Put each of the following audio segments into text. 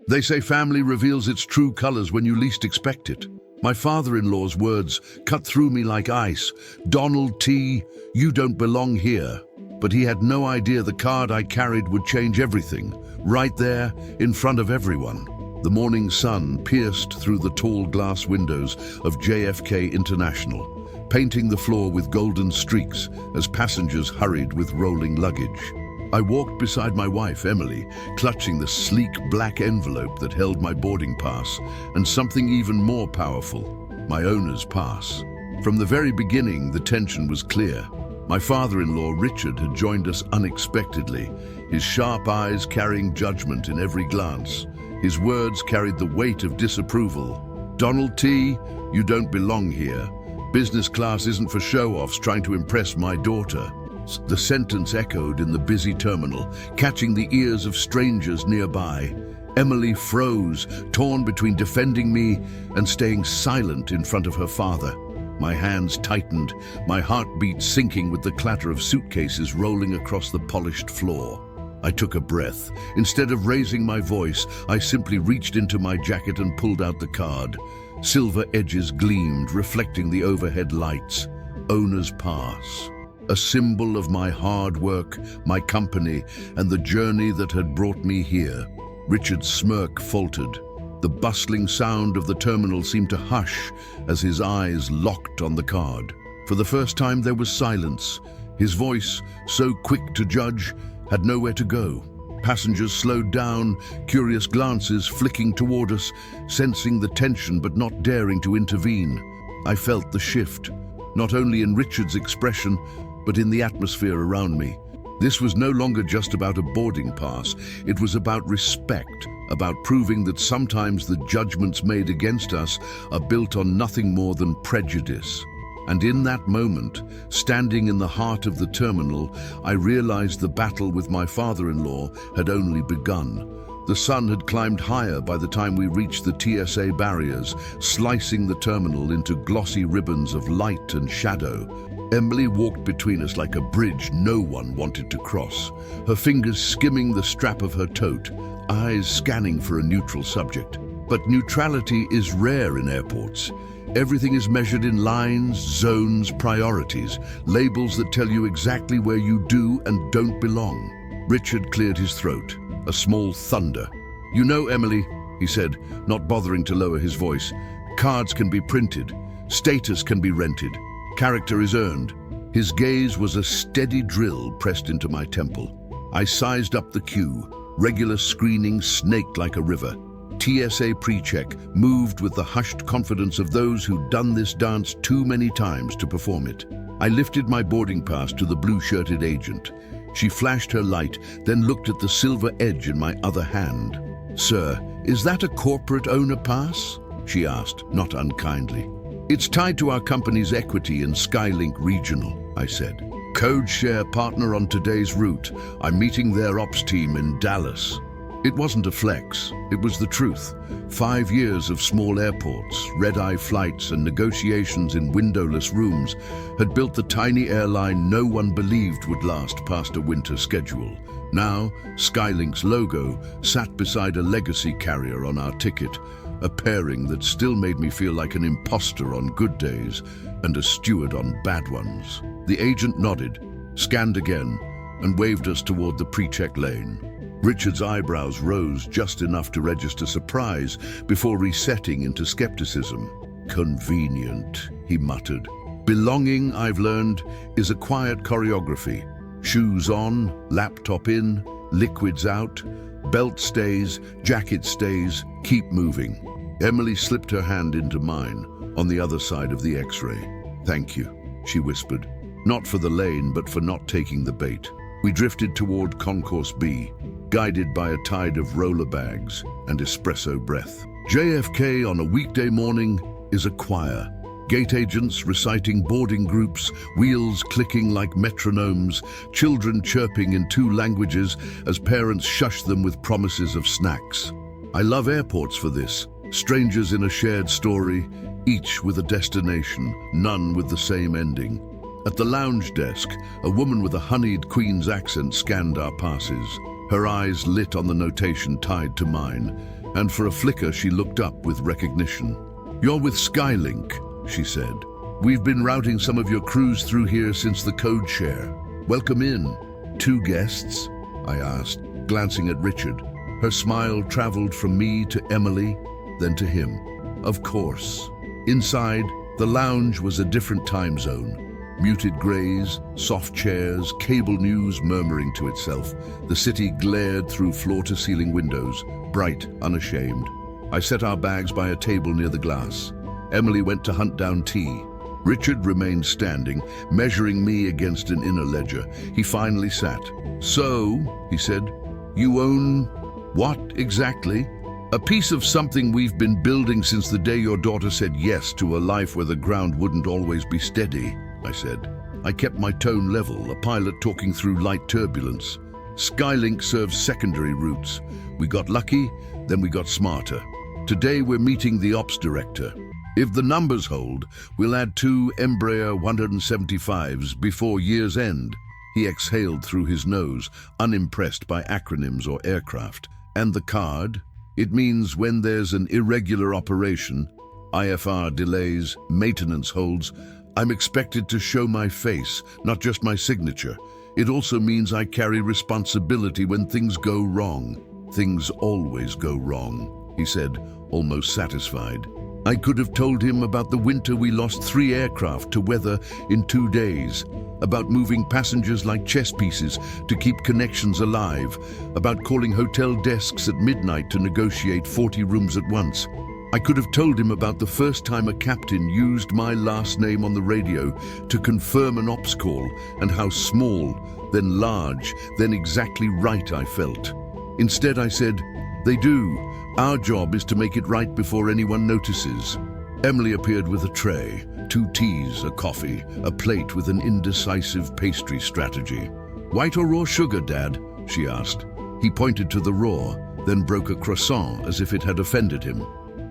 They say family reveals its true colors when you least expect it. My father-in-law's words cut through me like ice. Donald T., you don't belong here. But he had no idea the card I carried would change everything, right there, in front of everyone. The morning sun pierced through the tall glass windows of JFK International, painting the floor with golden streaks as passengers hurried with rolling luggage. I walked beside my wife, Emily, clutching the sleek black envelope that held my boarding pass, and something even more powerful, my owner's pass. From the very beginning, the tension was clear. My father-in-law, Richard, had joined us unexpectedly, his sharp eyes carrying judgment in every glance. His words carried the weight of disapproval. Donald T., you don't belong here. Business class isn't for show-offs trying to impress my daughter. The sentence echoed in the busy terminal, catching the ears of strangers nearby. Emily froze, torn between defending me and staying silent in front of her father. My hands tightened, my heartbeat sinking with the clatter of suitcases rolling across the polished floor. I took a breath. Instead of raising my voice, I simply reached into my jacket and pulled out the card. Silver edges gleamed, reflecting the overhead lights. Owner's pass. A symbol of my hard work, my company, and the journey that had brought me here. Richard's smirk faltered. The bustling sound of the terminal seemed to hush as his eyes locked on the card. For the first time there was silence. His voice, so quick to judge, had nowhere to go. Passengers slowed down, curious glances flicking toward us, sensing the tension but not daring to intervene. I felt the shift, not only in Richard's expression, but in the atmosphere around me. This was no longer just about a boarding pass. It was about respect, about proving that sometimes the judgments made against us are built on nothing more than prejudice. And in that moment, standing in the heart of the terminal, I realized the battle with my father-in-law had only begun. The sun had climbed higher by the time we reached the TSA barriers, slicing the terminal into glossy ribbons of light and shadow. Emily walked between us like a bridge no one wanted to cross, her fingers skimming the strap of her tote, eyes scanning for a neutral subject. But neutrality is rare in airports. Everything is measured in lines, zones, priorities, labels that tell you exactly where you do and don't belong. Richard cleared his throat, a small thunder. "You know, Emily," he said, not bothering to lower his voice, "cards can be printed, status can be rented, character is earned." His gaze was a steady drill pressed into my temple. I sized up the queue. Regular screening snaked like a river. TSA pre-check moved with the hushed confidence of those who'd done this dance too many times to perform it. I lifted my boarding pass to the blue-shirted agent. She flashed her light, then looked at the silver edge in my other hand. "Sir, is that a corporate owner pass?" she asked, not unkindly. "It's tied to our company's equity in Skylink Regional," I said. "Code share partner on today's route. I'm meeting their ops team in Dallas." It wasn't a flex, it was the truth. 5 years of small airports, red-eye flights and negotiations in windowless rooms had built the tiny airline no one believed would last past a winter schedule. Now, Skylink's logo sat beside a legacy carrier on our ticket, a pairing that still made me feel like an imposter on good days and a steward on bad ones. The agent nodded, scanned again, and waved us toward the pre-check lane. Richard's eyebrows rose just enough to register surprise before resetting into skepticism. "Convenient," he muttered. "Belonging, I've learned, is a quiet choreography. Shoes on, laptop in, liquids out, belt stays, jacket stays, keep moving." Emily slipped her hand into mine, on the other side of the X-ray. "Thank you," she whispered. Not for the lane, but for not taking the bait. We drifted toward Concourse B, guided by a tide of roller bags and espresso breath. JFK on a weekday morning is a choir. Gate agents reciting boarding groups, wheels clicking like metronomes, children chirping in 2 languages as parents shush them with promises of snacks. I love airports for this. Strangers in a shared story, each with a destination, none with the same ending. At the lounge desk, a woman with a honeyed Queen's accent scanned our passes. Her eyes lit on the notation tied to mine, and for a flicker she looked up with recognition. "You're with Skylink," she said. "We've been routing some of your crews through here since the code share. Welcome in." "Two guests?" I asked, glancing at Richard. Her smile traveled from me to Emily, then to him. Of course. Inside, the lounge was a different time zone. Muted grays, soft chairs, cable news murmuring to itself. The city glared through floor-to-ceiling windows, bright, unashamed. I set our bags by a table near the glass. Emily went to hunt down tea. Richard remained standing, measuring me against an inner ledger. He finally sat. "So," he said, "you own what exactly?" "A piece of something we've been building since the day your daughter said yes to a life where the ground wouldn't always be steady," I said. I kept my tone level, a pilot talking through light turbulence. Skylink serves secondary routes. We got lucky, then we got smarter. Today we're meeting the ops director. If the numbers hold, we'll add 2 Embraer 175s before year's end. He exhaled through his nose, unimpressed by acronyms or aircraft. "And the card? It means when there's an irregular operation, IFR delays, maintenance holds, I'm expected to show my face, not just my signature. It also means I carry responsibility when things go wrong." "Things always go wrong," he said, almost satisfied. I could have told him about the winter we lost 3 aircraft to weather in 2 days, about moving passengers like chess pieces to keep connections alive, about calling hotel desks at midnight to negotiate 40 rooms at once. I could have told him about the first time a captain used my last name on the radio to confirm an ops call, and how small, then large, then exactly right I felt. Instead I said, "They do. Our job is to make it right before anyone notices." Emily appeared with a tray, 2 teas, a coffee, a plate with an indecisive pastry strategy. "White or raw sugar, Dad?" she asked. He pointed to the raw, then broke a croissant as if it had offended him.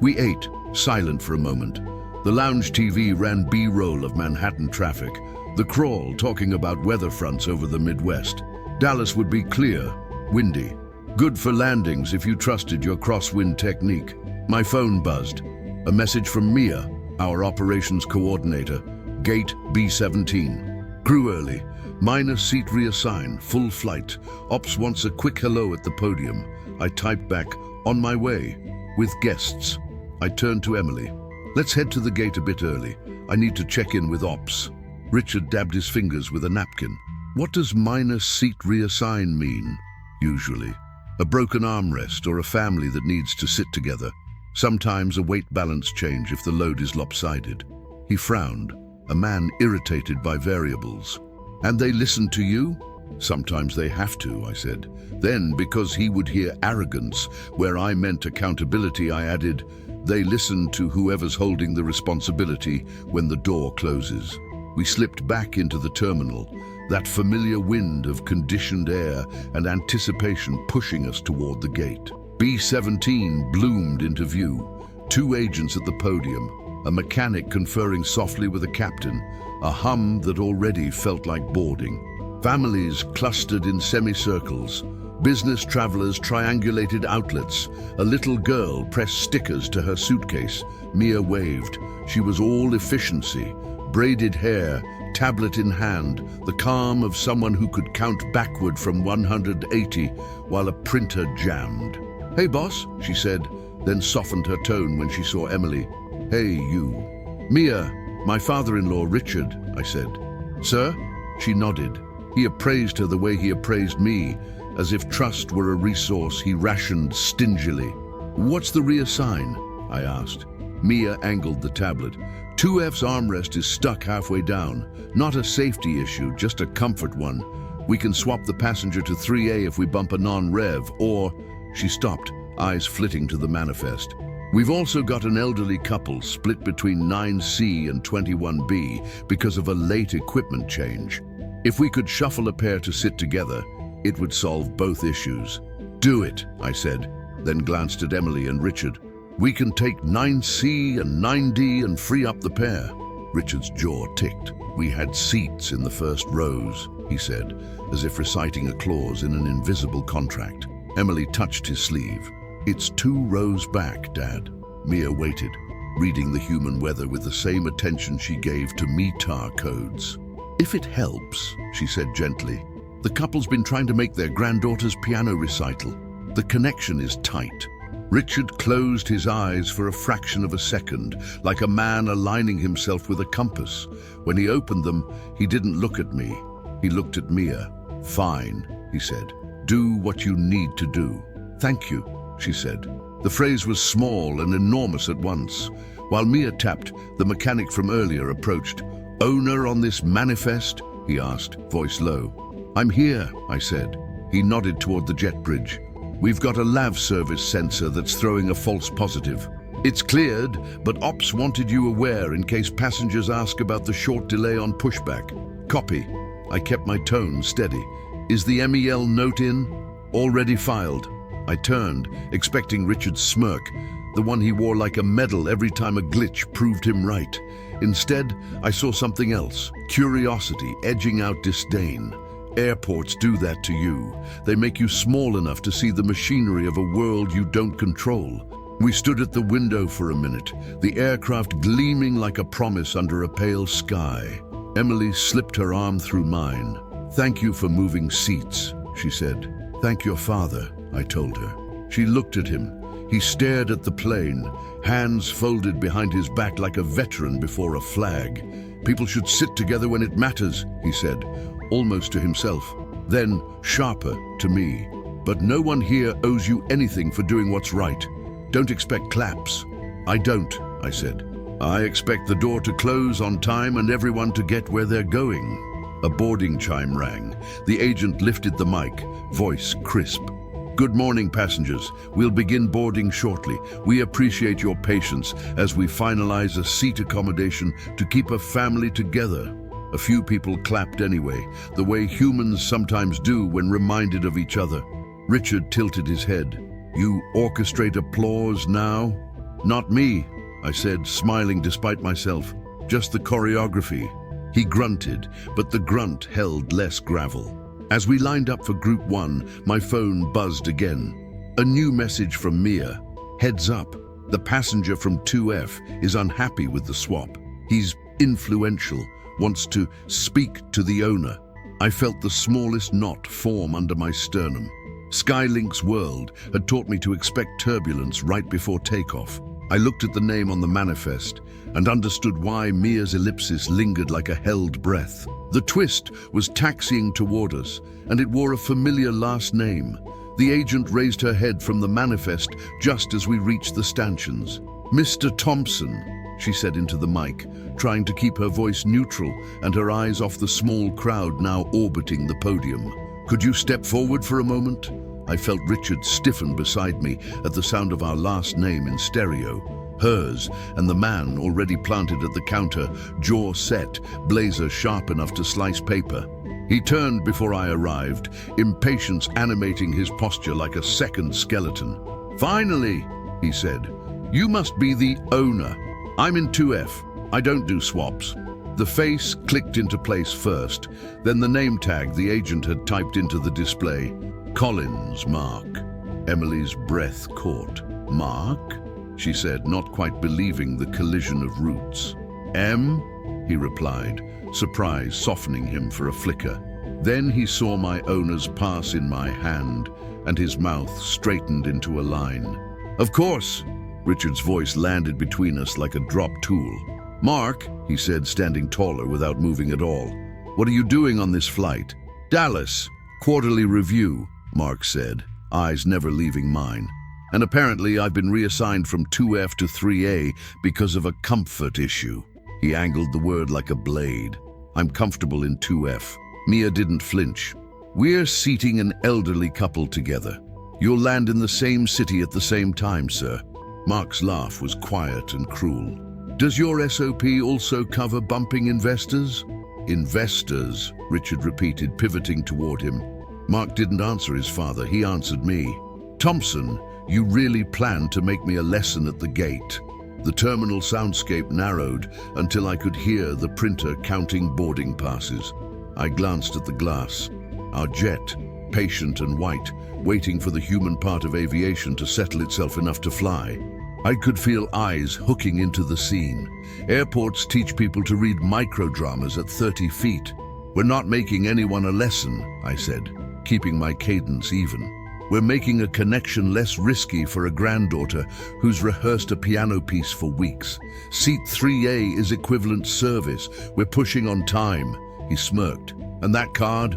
We ate, silent for a moment. The lounge TV ran B-roll of Manhattan traffic, the crawl talking about weather fronts over the Midwest. Dallas would be clear, windy. Good for landings if you trusted your crosswind technique. My phone buzzed. A message from Mia, our operations coordinator. Gate B17. "Crew early. Minor seat reassign. Full flight. Ops wants a quick hello at the podium." I typed back, "On my way. With guests." I turned to Emily. "Let's head to the gate a bit early. I need to check in with Ops." Richard dabbed his fingers with a napkin. "What does minor seat reassign mean, usually? A broken armrest or a family that needs to sit together. Sometimes a weight balance change if the load is lopsided." He frowned, a man irritated by variables. "And they listen to you?" "Sometimes they have to," I said. Then, because he would hear arrogance where I meant accountability, I added, "They listen to whoever's holding the responsibility when the door closes." We slipped back into the terminal, that familiar wind of conditioned air and anticipation pushing us toward the gate. B-17 bloomed into view. 2 agents at the podium, a mechanic conferring softly with a captain, a hum that already felt like boarding. Families clustered in semicircles. Business travelers triangulated outlets. A little girl pressed stickers to her suitcase. Mia waved. She was all efficiency. Braided hair, tablet in hand, the calm of someone who could count backward from 180 while a printer jammed. "Hey, boss," she said, then softened her tone when she saw Emily. "Hey, you." "Mia, my father-in-law, Richard," I said. "Sir?" She nodded. He appraised her the way he appraised me, as if trust were a resource he rationed stingily. "What's the reassign?" I asked. Mia angled the tablet. 2F's armrest is stuck halfway down. Not a safety issue, just a comfort one. We can swap the passenger to 3A if we bump a non-rev, or... She stopped, eyes flitting to the manifest. "We've also got an elderly couple split between 9C and 21B because of a late equipment change. If we could shuffle a pair to sit together, it would solve both issues." "Do it," I said, then glanced at Emily and Richard. "We can take 9C and 9D and free up the pair." Richard's jaw ticked. "We had seats in the first rows," he said, as if reciting a clause in an invisible contract. Emily touched his sleeve. It's 2 rows back, Dad. Mia waited, reading the human weather with the same attention she gave to METAR codes. If it helps, she said gently, the couple's been trying to make their granddaughter's piano recital. The connection is tight. Richard closed his eyes for a fraction of a second, like a man aligning himself with a compass. When he opened them, he didn't look at me. He looked at Mia. Fine, he said. Do what you need to do. Thank you, she said. The phrase was small and enormous at once. While Mia tapped, the mechanic from earlier approached. Owner on this manifest? He asked, voice low. I'm here, I said. He nodded toward the jet bridge. We've got a lav service sensor that's throwing a false positive. It's cleared, but Ops wanted you aware in case passengers ask about the short delay on pushback. Copy. I kept my tone steady. Is the MEL note in? Already filed. I turned, expecting Richard's smirk, the one he wore like a medal every time a glitch proved him right. Instead, I saw something else, curiosity edging out disdain. Airports do that to you. They make you small enough to see the machinery of a world you don't control. We stood at the window for a minute, the aircraft gleaming like a promise under a pale sky. Emily slipped her arm through mine. Thank you for moving seats, she said. Thank your father, I told her. She looked at him. He stared at the plane, hands folded behind his back like a veteran before a flag. People should sit together when it matters, he said, almost to himself. Then, sharper, to me. But no one here owes you anything for doing what's right. Don't expect claps. I don't, I said. I expect the door to close on time and everyone to get where they're going. A boarding chime rang. The agent lifted the mic, voice crisp. Good morning, passengers. We'll begin boarding shortly. We appreciate your patience as we finalize a seat accommodation to keep a family together. A few people clapped anyway, the way humans sometimes do when reminded of each other. Richard tilted his head. You orchestrate applause now? Not me, I said, smiling despite myself. Just the choreography. He grunted, but the grunt held less gravel. As we lined up for Group 1, my phone buzzed again. A new message from Mia. Heads up, the passenger from 2F is unhappy with the swap. He's influential, wants to speak to the owner. I felt the smallest knot form under my sternum. Skylink's world had taught me to expect turbulence right before takeoff. I looked at the name on the manifest and understood why Mia's ellipsis lingered like a held breath. The twist was taxiing toward us, and it wore a familiar last name. The agent raised her head from the manifest just as we reached the stanchions. Mr. Thompson, she said into the mic, trying to keep her voice neutral and her eyes off the small crowd now orbiting the podium. Could you step forward for a moment? I felt Richard stiffen beside me at the sound of our last name in stereo. Hers, and the man already planted at the counter, jaw set, blazer sharp enough to slice paper. He turned before I arrived, impatience animating his posture like a second skeleton. Finally, he said, you must be the owner. I'm in 2F. I don't do swaps. The face clicked into place first, then the name tag the agent had typed into the display. Collins, Mark. Emily's breath caught. Mark? She said, not quite believing the collision of roots. M? He replied, surprise softening him for a flicker. Then he saw my owner's pass in my hand, and his mouth straightened into a line. Of course, Richard's voice landed between us like a drop tool. Mark, he said, standing taller without moving at all. What are you doing on this flight? Dallas, quarterly review, Mark said, eyes never leaving mine. And apparently I've been reassigned from 2F to 3A because of a comfort issue. He angled the word like a blade. I'm comfortable in 2F. Mia didn't flinch. We're seating an elderly couple together. You'll land in the same city at the same time, sir. Mark's laugh was quiet and cruel. Does your SOP also cover bumping investors? Investors, Richard repeated, pivoting toward him. Mark didn't answer his father, he answered me. Thompson, you really planned to make me a lesson at the gate. The terminal soundscape narrowed until I could hear the printer counting boarding passes. I glanced at the glass. Our jet, patient and white, waiting for the human part of aviation to settle itself enough to fly. I could feel eyes hooking into the scene. Airports teach people to read microdramas at 30 feet. We're not making anyone a lesson, I said, keeping my cadence even. We're making a connection less risky for a granddaughter who's rehearsed a piano piece for weeks. Seat 3A is equivalent service. We're pushing on time. He smirked. And that card?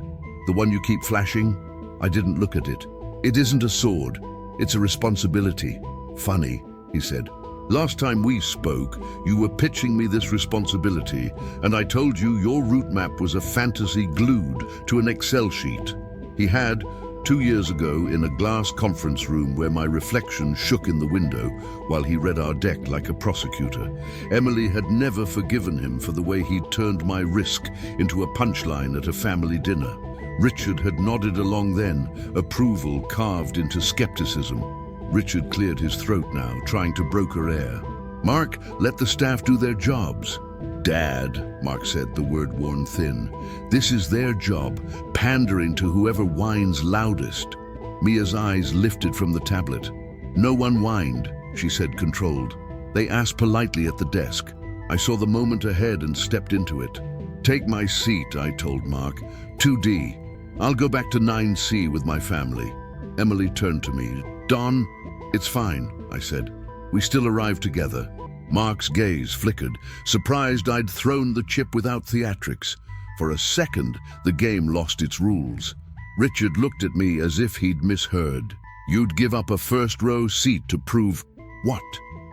The one you keep flashing? I didn't look at it. It isn't a sword. It's a responsibility. Funny, he said. Last time we spoke, you were pitching me this responsibility, and I told you your route map was a fantasy glued to an Excel sheet. He had, 2 years ago, in a glass conference room where my reflection shook in the window while he read our deck like a prosecutor. Emily had never forgiven him for the way he'd turned my risk into a punchline at a family dinner. Richard had nodded along then, approval carved into skepticism. Richard cleared his throat now, trying to broker air. Mark, let the staff do their jobs. Dad, Mark said, the word worn thin. This is their job, pandering to whoever whines loudest. Mia's eyes lifted from the tablet. No one whined, she said, controlled. They asked politely at the desk. I saw the moment ahead and stepped into it. Take my seat, I told Mark. 2D. I'll go back to 9C with my family. Emily turned to me. Don, it's fine, I said. We still arrive together. Mark's gaze flickered, surprised I'd thrown the chip without theatrics. For a second, the game lost its rules. Richard looked at me as if he'd misheard. You'd give up a first-row seat to prove what?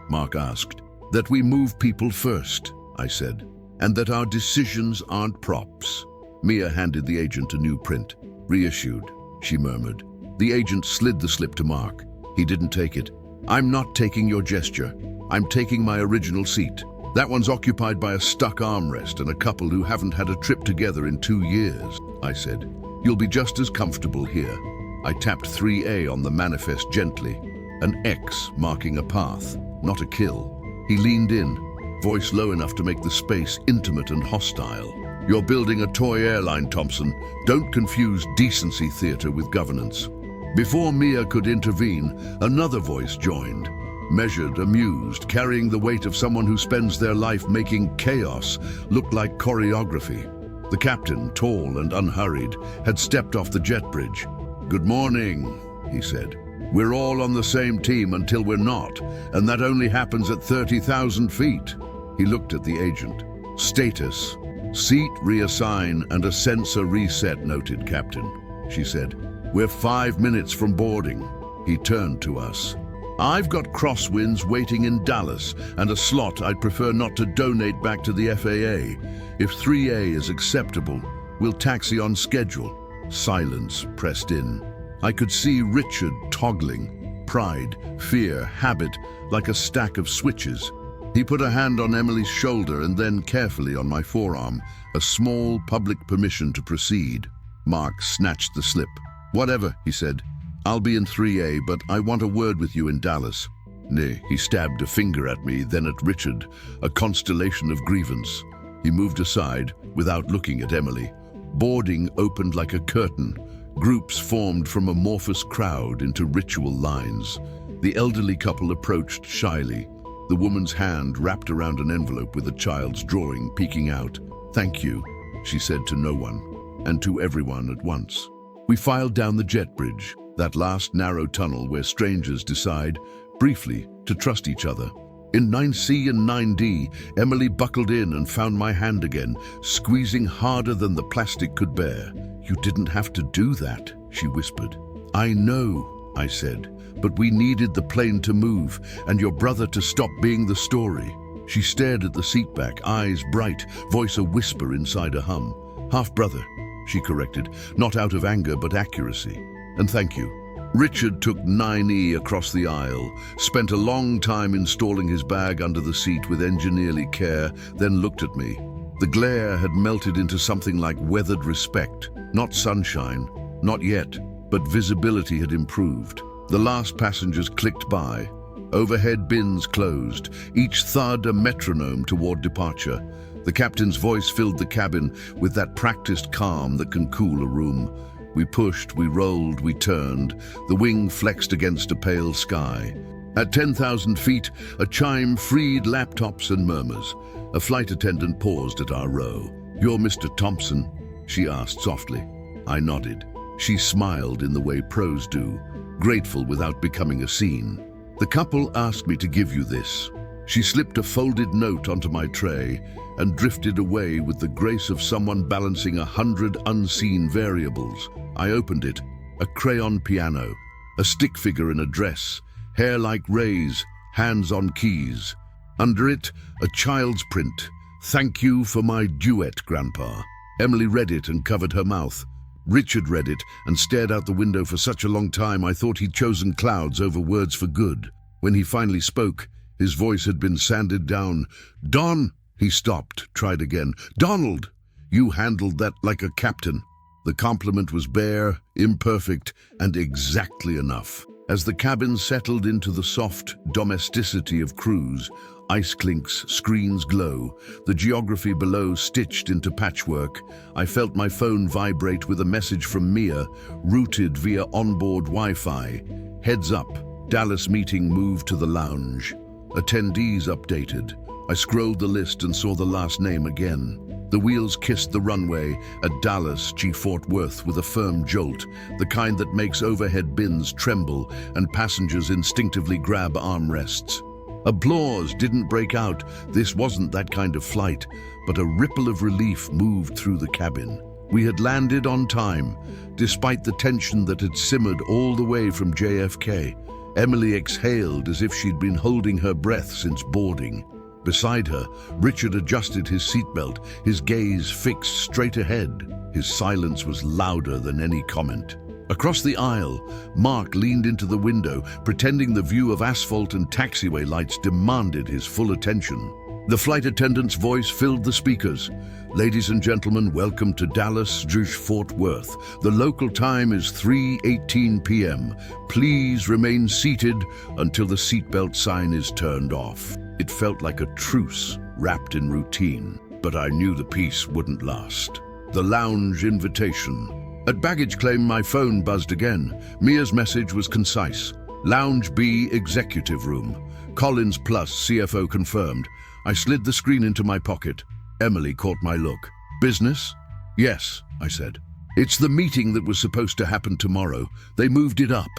Mark asked. That we move people first, I said, and that our decisions aren't props. Mia handed the agent a new print. Reissued, she murmured. The agent slid the slip to Mark. He didn't take it. I'm not taking your gesture. I'm taking my original seat. That one's occupied by a stuck armrest and a couple who haven't had a trip together in 2 years, I said. You'll be just as comfortable here. I tapped 3A on the manifest gently, an X marking a path, not a kill. He leaned in, voice low enough to make the space intimate and hostile. You're building a toy airline, Thompson. Don't confuse decency theater with governance. Before Mia could intervene, another voice joined. Measured, amused, carrying the weight of someone who spends their life making chaos look like choreography. The captain, tall and unhurried, had stepped off the jet bridge. Good morning, he said. We're all on the same team until we're not, and that only happens at 30,000 feet. He looked at the agent. Status. Seat reassign and a sensor reset, noted, Captain, she said. We're 5 minutes from boarding. He turned to us. I've got crosswinds waiting in Dallas and a slot I'd prefer not to donate back to the FAA. If 3A is acceptable, we'll taxi on schedule. Silence pressed in. I could see Richard toggling. Pride, fear, habit, like a stack of switches. He put a hand on Emily's shoulder and then carefully on my forearm, a small public permission to proceed. Mark snatched the slip. Whatever, he said. I'll be in 3A, but I want a word with you in Dallas. Nay, he stabbed a finger at me, then at Richard, a constellation of grievance. He moved aside, without looking at Emily. Boarding opened like a curtain. Groups formed from amorphous crowd into ritual lines. The elderly couple approached shyly, the woman's hand wrapped around an envelope with a child's drawing peeking out. Thank you, she said to no one, and to everyone at once. We filed down the jet bridge, that last narrow tunnel where strangers decide, briefly, to trust each other. In 9C and 9D, Emily buckled in and found my hand again, squeezing harder than the plastic could bear. You didn't have to do that, she whispered. I know, I said, but we needed the plane to move and your brother to stop being the story. She stared at the seatback, eyes bright, voice a whisper inside a hum. Half-brother, she corrected, not out of anger but accuracy. And thank you. Richard took 9E across the aisle, spent a long time installing his bag under the seat with engineerly care, then looked at me. The glare had melted into something like weathered respect. Not sunshine, not yet, but visibility had improved. The last passengers clicked by. Overhead bins closed, each thud a metronome toward departure. The captain's voice filled the cabin with that practiced calm that can cool a room. We pushed, we rolled, we turned. The wing flexed against a pale sky. At 10,000 feet, a chime freed laptops and murmurs. A flight attendant paused at our row. "You're Mr. Thompson?" she asked softly. I nodded. She smiled in the way pros do, grateful without becoming a scene. "The couple asked me to give you this." She slipped a folded note onto my tray and drifted away with the grace of someone balancing 100 unseen variables. I opened it. A crayon piano, a stick figure in a dress, hair like Ray's, hands on keys. Under it, a child's print. "Thank you for my duet, Grandpa." Emily read it and covered her mouth. Richard read it and stared out the window for such a long time I thought he'd chosen clouds over words for good. When he finally spoke, his voice had been sanded down. "Don!" He stopped, tried again. "Donald! You handled that like a captain." The compliment was bare, imperfect, and exactly enough. As the cabin settled into the soft domesticity of cruise, ice clinks, screens glow, the geography below stitched into patchwork, I felt my phone vibrate with a message from Mia, routed via onboard Wi-Fi. "Heads up, Dallas meeting moved to the lounge." Attendees updated. I scrolled the list and saw the last name again. The wheels kissed the runway at Dallas G. Fort Worth with a firm jolt, the kind that makes overhead bins tremble and passengers instinctively grab armrests. Applause didn't break out. This wasn't that kind of flight, but a ripple of relief moved through the cabin. We had landed on time, despite the tension that had simmered all the way from JFK. Emily exhaled as if she'd been holding her breath since boarding. Beside her, Richard adjusted his seatbelt, his gaze fixed straight ahead. His silence was louder than any comment. Across the aisle, Mark leaned into the window, pretending the view of asphalt and taxiway lights demanded his full attention. The flight attendant's voice filled the speakers. "Ladies and gentlemen, welcome to Dallas Fort Worth. The local time is 3:18 p.m. Please remain seated until the seatbelt sign is turned off." It felt like a truce wrapped in routine, but I knew the peace wouldn't last. The lounge invitation. At baggage claim, my phone buzzed again. Mia's message was concise. "Lounge B, executive room. Collins plus CFO confirmed." I slid the screen into my pocket. Emily caught my look. "Business?" "Yes," I said. "It's the meeting that was supposed to happen tomorrow. They moved it up."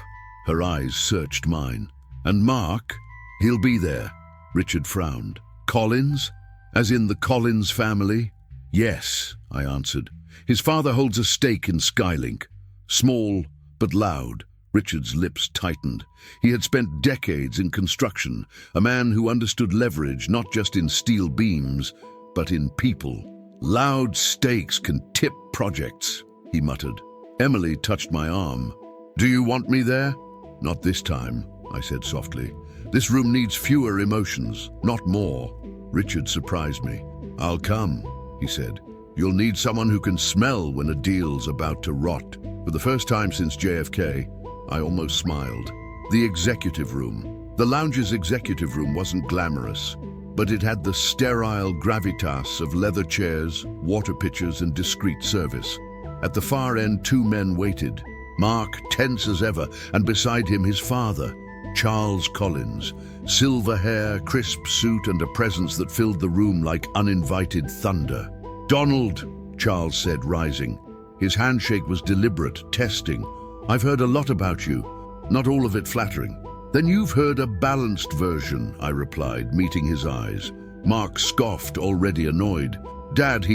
Her eyes searched mine. "And Mark? He'll be there." Richard frowned. "Collins? As in the Collins family?" "Yes," I answered. "His father holds a stake in Skylink. Small, but loud." Richard's lips tightened. He had spent decades in construction, a man who understood leverage not just in steel beams, but in people. "Loud stakes can tip projects," he muttered. Emily touched my arm. "Do you want me there?" "Not this time," I said softly. "This room needs fewer emotions, not more." Richard surprised me. "I'll come," he said. "You'll need someone who can smell when a deal's about to rot." For the first time since JFK, I almost smiled. The executive room. The lounge's executive room wasn't glamorous, but it had the sterile gravitas of leather chairs, water pitchers, and discreet service. At the far end, two men waited. Mark, tense as ever, and beside him his father, Charles Collins. Silver hair, crisp suit, and a presence that filled the room like uninvited thunder. "Donald," Charles said, rising. His handshake was deliberate, testing. "I've heard a lot about you, not all of it flattering." "Then you've heard a balanced version," I replied, meeting his eyes. Mark scoffed, already annoyed. "Dad,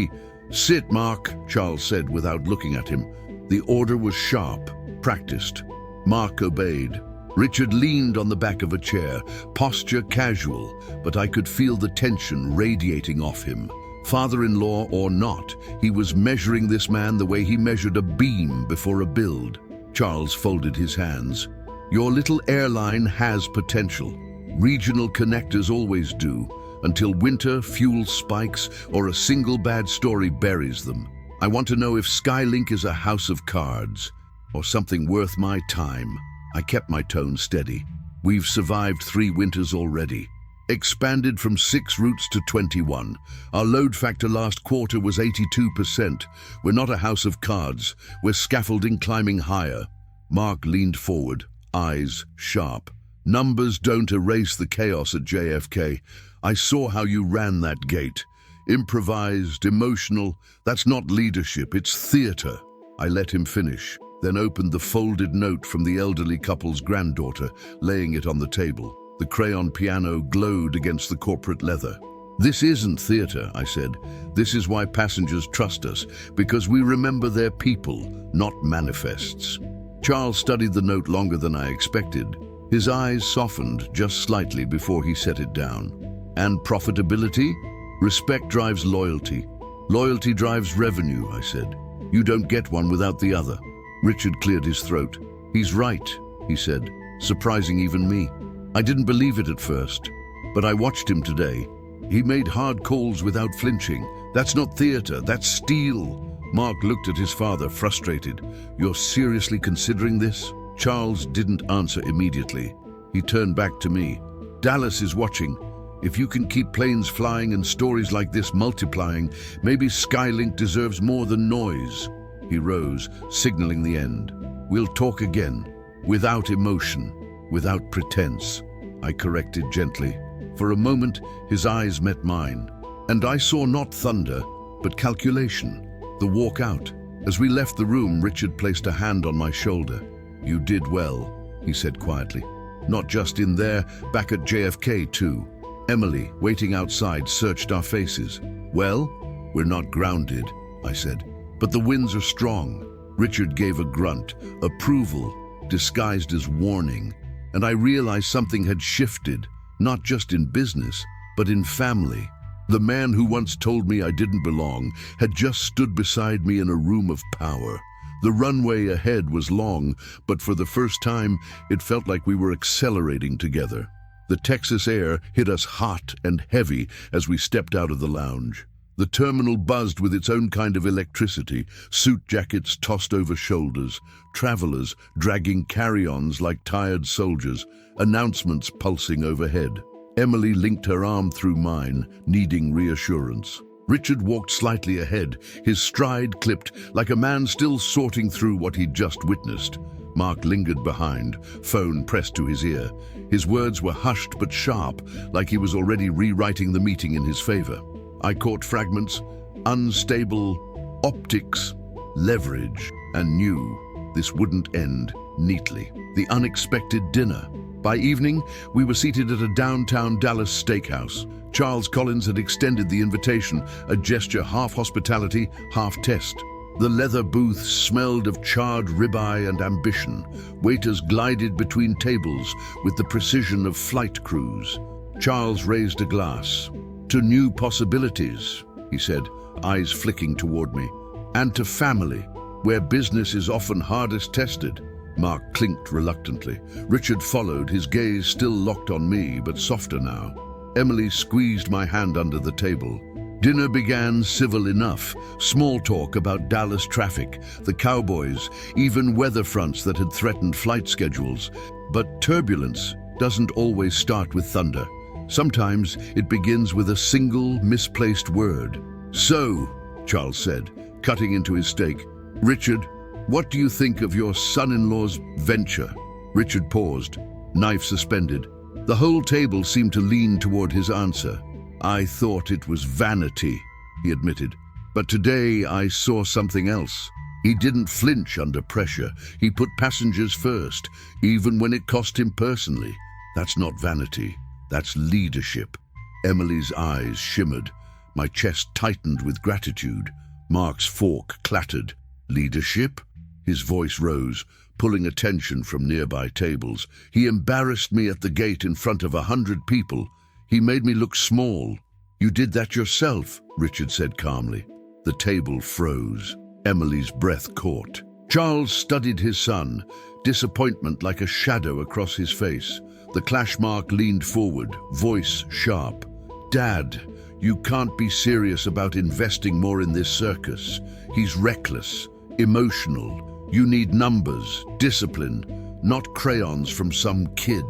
Sit, Mark," Charles said without looking at him. The order was sharp, practiced. Mark obeyed. Richard leaned on the back of a chair, posture casual, but I could feel the tension radiating off him. Father-in-law or not, he was measuring this man the way he measured a beam before a build. Charles folded his hands. "Your little airline has potential. Regional connectors always do, until winter, fuel spikes, or a single bad story buries them. I want to know if Skylink is a house of cards, or something worth my time." I kept my tone steady. "We've survived 3 winters already. expanded from 6 routes to 21. Our load factor last quarter was 82%. We're not a house of cards. We're scaffolding climbing higher. Mark leaned forward, eyes sharp. Numbers don't erase the chaos at JFK. I saw how you ran that gate. Improvised, emotional. That's not leadership, it's theater. I let him finish, then opened the folded note from the elderly couple's granddaughter, laying it on the table. The crayon piano glowed against the corporate leather. This isn't theater, I said. This is why passengers trust us, because we remember their people, not manifests. Charles studied the note longer than I expected. His eyes softened just slightly before he set it down. And profitability? Respect drives loyalty. Loyalty drives revenue, I said. You don't get one without the other. Richard cleared his throat. He's right, he said, surprising even me. I didn't believe it at first, but I watched him today. He made hard calls without flinching. That's not theater, that's steel. Mark looked at his father, frustrated. You're seriously considering this? Charles didn't answer immediately. He turned back to me. Dallas is watching. If you can keep planes flying and stories like this multiplying, maybe Skylink deserves more than noise. He rose, signaling the end. We'll talk again, without emotion, without pretense. I corrected gently. For a moment, his eyes met mine, and I saw not thunder, but calculation. The walk out. As we left the room, Richard placed a hand on my shoulder. You did well, he said quietly. Not just in there, back at JFK too. Emily, waiting outside, searched our faces. Well, we're not grounded, I said. But the winds are strong. Richard gave a grunt, approval, disguised as warning. And I realized something had shifted, not just in business, but in family. The man who once told me I didn't belong had just stood beside me in a room of power. The runway ahead was long, but for the first time, it felt like we were accelerating together. The Texas air hit us hot and heavy as we stepped out of the lounge. The terminal buzzed with its own kind of electricity, suit jackets tossed over shoulders, travelers dragging carry-ons like tired soldiers, announcements pulsing overhead. Emily linked her arm through mine, needing reassurance. Richard walked slightly ahead, his stride clipped, like a man still sorting through what he'd just witnessed. Mark lingered behind, phone pressed to his ear. His words were hushed but sharp, like he was already rewriting the meeting in his favor. I caught fragments, unstable optics, leverage, and knew this wouldn't end neatly. The unexpected dinner. By evening, we were seated at a downtown Dallas steakhouse. Charles Collins had extended the invitation, a gesture half hospitality, half test. The leather booth smelled of charred ribeye and ambition. Waiters glided between tables with the precision of flight crews. Charles raised a glass. To new possibilities, he said, eyes flicking toward me. And to family, where business is often hardest tested. Mark clinked reluctantly. Richard followed, his gaze still locked on me, but softer now. Emily squeezed my hand under the table. Dinner began civil enough. Small talk about Dallas traffic, the Cowboys, even weather fronts that had threatened flight schedules. But turbulence doesn't always start with thunder. Sometimes it begins with a single misplaced word. So, Charles said, cutting into his steak, Richard, what do you think of your son-in-law's venture? Richard paused, knife suspended. The whole table seemed to lean toward his answer. I thought it was vanity, he admitted. But today I saw something else. He didn't flinch under pressure. He put passengers first, even when it cost him personally. That's not vanity. That's leadership. Emily's eyes shimmered. My chest tightened with gratitude. Mark's fork clattered. Leadership? His voice rose, pulling attention from nearby tables. He embarrassed me at the gate in front of 100 people. He made me look small. You did that yourself, Richard said calmly. The table froze. Emily's breath caught. Charles studied his son, disappointment like a shadow across his face. The clash mark leaned forward, voice sharp. Dad, you can't be serious about investing more in this circus. He's reckless, emotional. You need numbers, discipline, not crayons from some kid.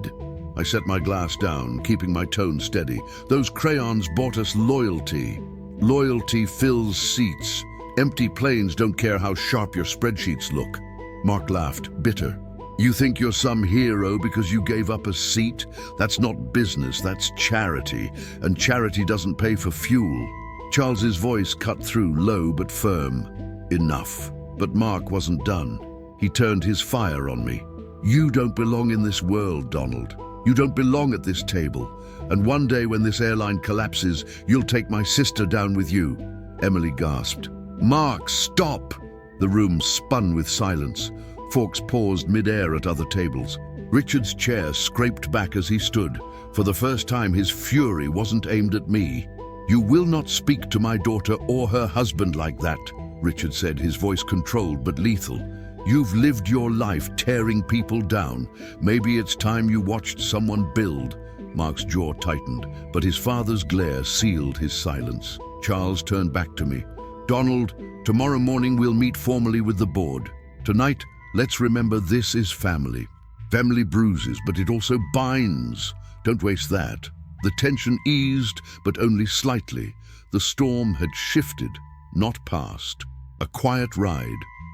I set my glass down, keeping my tone steady. Those crayons bought us loyalty. Loyalty fills seats. Empty planes don't care how sharp your spreadsheets look. Mark laughed, bitter. You think you're some hero because you gave up a seat? That's not business, that's charity. And charity doesn't pay for fuel. Charles's voice cut through, low but firm. Enough. But Mark wasn't done. He turned his fire on me. You don't belong in this world, Donald. You don't belong at this table. And one day when this airline collapses, you'll take my sister down with you. Emily gasped. Mark, stop! The room spun with silence. Forks paused mid-air at other tables. Richard's chair scraped back as he stood. For the first time, his fury wasn't aimed at me. You will not speak to my daughter or her husband like that, Richard said, his voice controlled but lethal. You've lived your life tearing people down. Maybe it's time you watched someone build. Mark's jaw tightened, but his father's glare sealed his silence. Charles turned back to me. Donald, tomorrow morning we'll meet formally with the board. Tonight, let's remember this is family. Family bruises, but it also binds. Don't waste that. The tension eased, but only slightly. The storm had shifted, not passed. A quiet ride.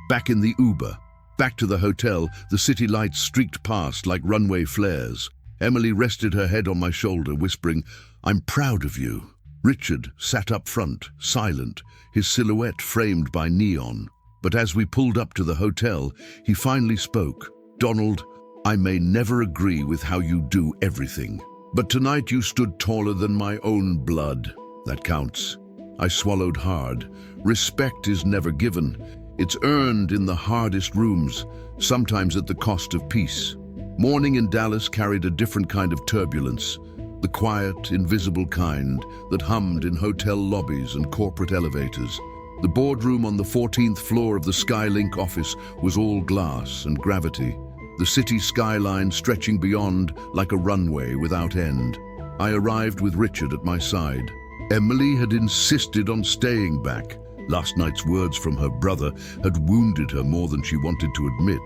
Back in the Uber. Back to the hotel, the city lights streaked past like runway flares. Emily rested her head on my shoulder, whispering, I'm proud of you. Richard sat up front, silent, his silhouette framed by neon. But as we pulled up to the hotel, he finally spoke. Donald, I may never agree with how you do everything. But tonight you stood taller than my own blood. That counts. I swallowed hard. Respect is never given. It's earned in the hardest rooms, sometimes at the cost of peace. Morning in Dallas carried a different kind of turbulence. The quiet, invisible kind that hummed in hotel lobbies and corporate elevators. The boardroom on the 14th floor of the Skylink office was all glass and gravity. The city skyline stretching beyond like a runway without end. I arrived with Richard at my side. Emily had insisted on staying back. Last night's words from her brother had wounded her more than she wanted to admit.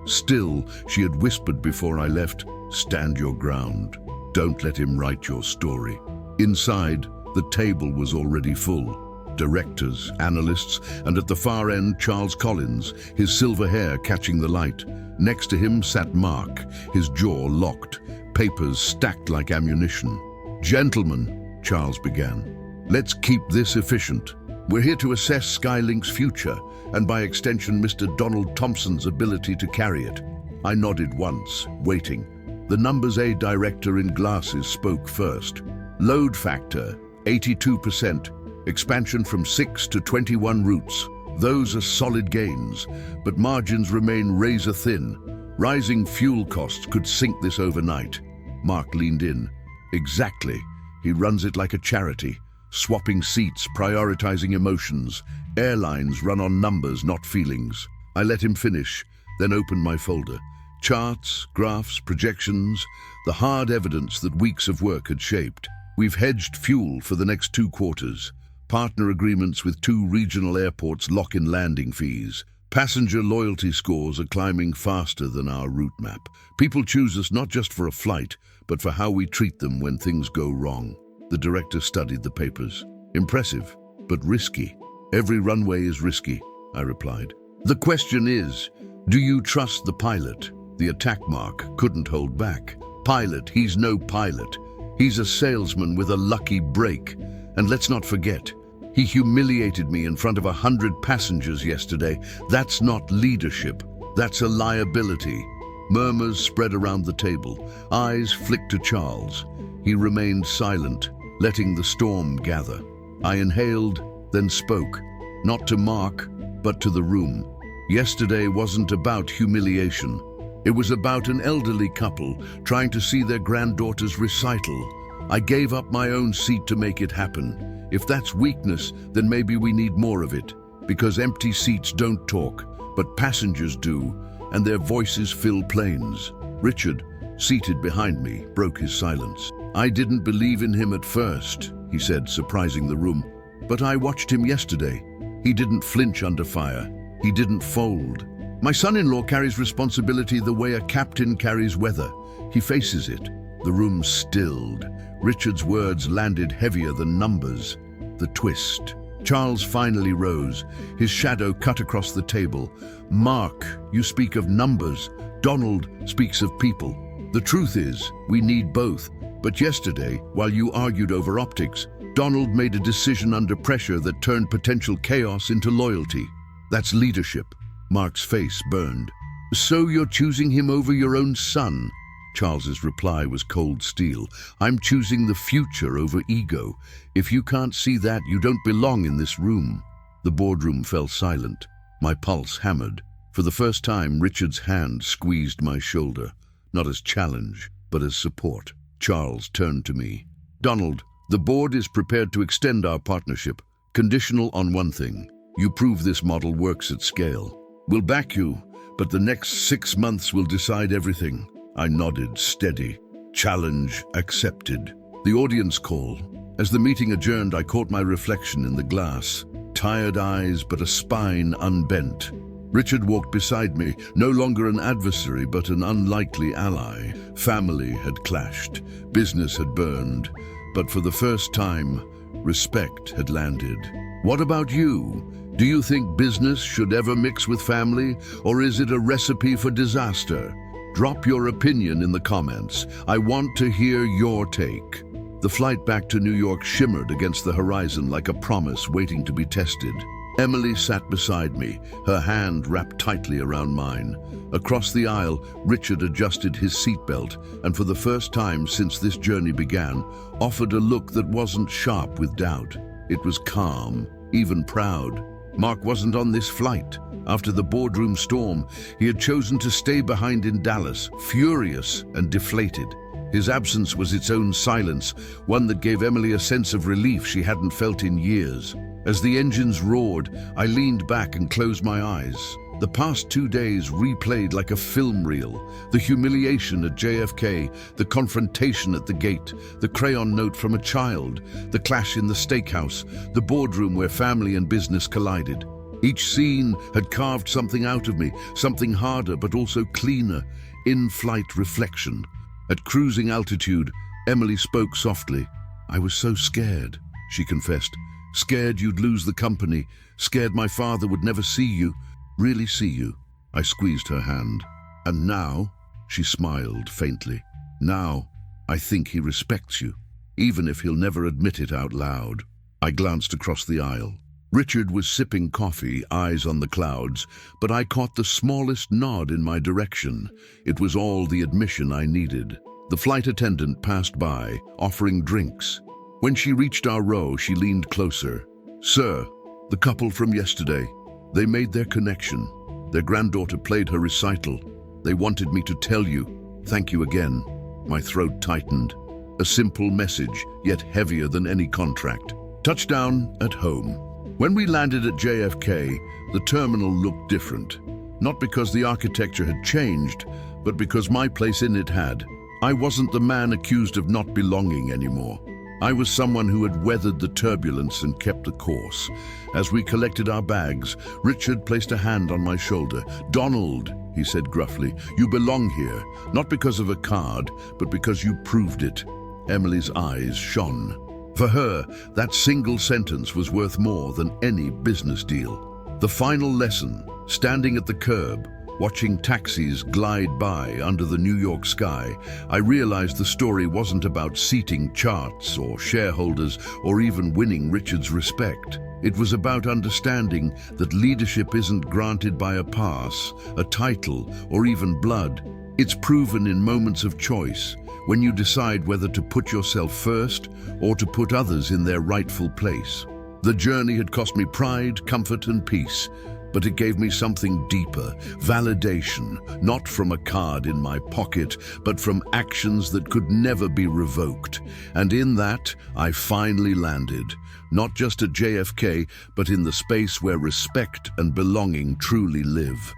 Still, she had whispered before I left, stand your ground. Don't let him write your story. Inside, the table was already full. Directors, analysts, and at the far end, Charles Collins, his silver hair catching the light. Next to him sat Mark, his jaw locked, papers stacked like ammunition. Gentlemen, Charles began, let's keep this efficient. We're here to assess Skylink's future, and by extension, Mr. Donald Thompson's ability to carry it. I nodded once, waiting. The numbers A director in glasses spoke first. Load factor, 82%. Expansion from 6 to 21 routes. Those are solid gains, but margins remain razor thin. Rising fuel costs could sink this overnight. Mark leaned in. Exactly. He runs it like a charity, swapping seats, prioritizing emotions. Airlines run on numbers, not feelings. I let him finish, then opened my folder. Charts, graphs, projections, the hard evidence that weeks of work had shaped. We've hedged fuel for the next 2 quarters. Partner agreements with 2 regional airports lock in landing fees. Passenger loyalty scores are climbing faster than our route map. People choose us not just for a flight, but for how we treat them when things go wrong. The director studied the papers. Impressive, but risky. Every runway is risky, I replied. The question is, do you trust the pilot? The attack mark couldn't hold back. Pilot, he's no pilot. He's a salesman with a lucky break. And let's not forget, he humiliated me in front of 100 passengers yesterday. That's not leadership. That's a liability. Murmurs spread around the table. Eyes flicked to Charles. He remained silent, letting the storm gather. I inhaled, then spoke. Not to Mark, but to the room. Yesterday wasn't about humiliation. It was about an elderly couple trying to see their granddaughter's recital. I gave up my own seat to make it happen. If that's weakness, then maybe we need more of it. Because empty seats don't talk, but passengers do, and their voices fill planes. Richard, seated behind me, broke his silence. I didn't believe in him at first, he said, surprising the room. But I watched him yesterday. He didn't flinch under fire. He didn't fold. My son-in-law carries responsibility the way a captain carries weather. He faces it. The room stilled. Richard's words landed heavier than numbers. The twist. Charles finally rose. His shadow cut across the table. Mark, you speak of numbers. Donald speaks of people. The truth is, we need both. But yesterday, while you argued over optics, Donald made a decision under pressure that turned potential chaos into loyalty. That's leadership. Mark's face burned. So you're choosing him over your own son? Charles's reply was cold steel. I'm choosing the future over ego. If you can't see that, you don't belong in this room. The boardroom fell silent. My pulse hammered. For the first time, Richard's hand squeezed my shoulder, not as challenge, but as support. Charles turned to me. Donald, the board is prepared to extend our partnership, conditional on one thing. You prove this model works at scale. We'll back you, but the next 6 months will decide everything. I nodded, steady. Challenge accepted. The audience call. As the meeting adjourned, I caught my reflection in the glass. Tired eyes, but a spine unbent. Richard walked beside me, no longer an adversary, but an unlikely ally. Family had clashed. Business had burned. But for the first time, respect had landed. What about you? Do you think business should ever mix with family, or is it a recipe for disaster? Drop your opinion in the comments. I want to hear your take. The flight back to New York shimmered against the horizon like a promise waiting to be tested. Emily sat beside me, her hand wrapped tightly around mine. Across the aisle, Richard adjusted his seatbelt, and for the first time since this journey began, offered a look that wasn't sharp with doubt. It was calm, even proud. Mark wasn't on this flight. After the boardroom storm, he had chosen to stay behind in Dallas, furious and deflated. His absence was its own silence, one that gave Emily a sense of relief she hadn't felt in years. As the engines roared, I leaned back and closed my eyes. The past 2 days replayed like a film reel. The humiliation at JFK, the confrontation at the gate, the crayon note from a child, the clash in the steakhouse, the boardroom where family and business collided. Each scene had carved something out of me, something harder but also cleaner, in-flight reflection. At cruising altitude, Emily spoke softly. I was so scared, she confessed. Scared you'd lose the company, scared my father would never see you, really see you. I squeezed her hand. And now, she smiled faintly, now I think he respects you, even if he'll never admit it out loud. I glanced across the aisle. Richard was sipping coffee, eyes on the clouds, but I caught the smallest nod in my direction. It was all the admission I needed. The flight attendant passed by, offering drinks. When she reached our row, she leaned closer. Sir, the couple from yesterday, they made their connection. Their granddaughter played her recital. They wanted me to tell you, thank you again. My throat tightened. A simple message, yet heavier than any contract. Touchdown at home. When we landed at JFK, the terminal looked different. Not because the architecture had changed, but because my place in it had. I wasn't the man accused of not belonging anymore. I was someone who had weathered the turbulence and kept the course. As we collected our bags, Richard placed a hand on my shoulder. Donald, he said gruffly, you belong here, not because of a card, but because you proved it. Emily's eyes shone. For her, that single sentence was worth more than any business deal. The final lesson, standing at the curb, watching taxis glide by under the New York sky, I realized the story wasn't about seating charts or shareholders or even winning Richard's respect. It was about understanding that leadership isn't granted by a pass, a title, or even blood. It's proven in moments of choice, when you decide whether to put yourself first or to put others in their rightful place. The journey had cost me pride, comfort, and peace, but it gave me something deeper, validation, not from a card in my pocket, but from actions that could never be revoked. And in that, I finally landed, not just at JFK, but in the space where respect and belonging truly live.